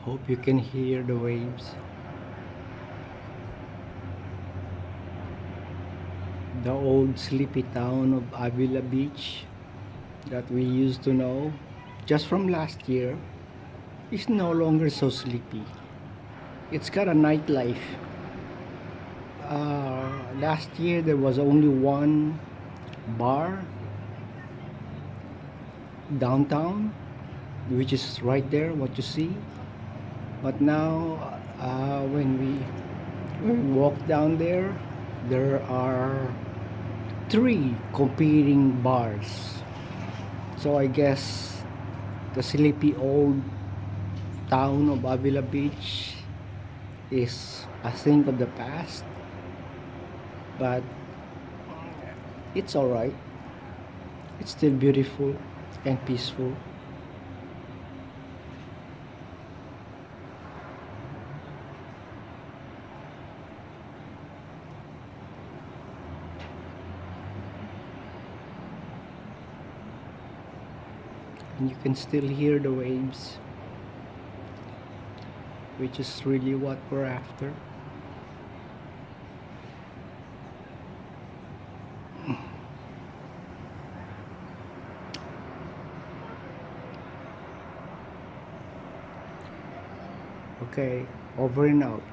Hope you can hear the waves. The old sleepy town of Avila Beach that we used to know just from last year is no longer so sleepy. It's got a nightlife. Last year there was only one bar downtown, which is right there, what you see. But now, when we walk down there, there are three competing bars. So I guess the sleepy old town of Avila Beach is a thing of the past, but it's alright. It's still beautiful and peaceful. And you can still hear the waves, which is really what we're after. Okay, over and out.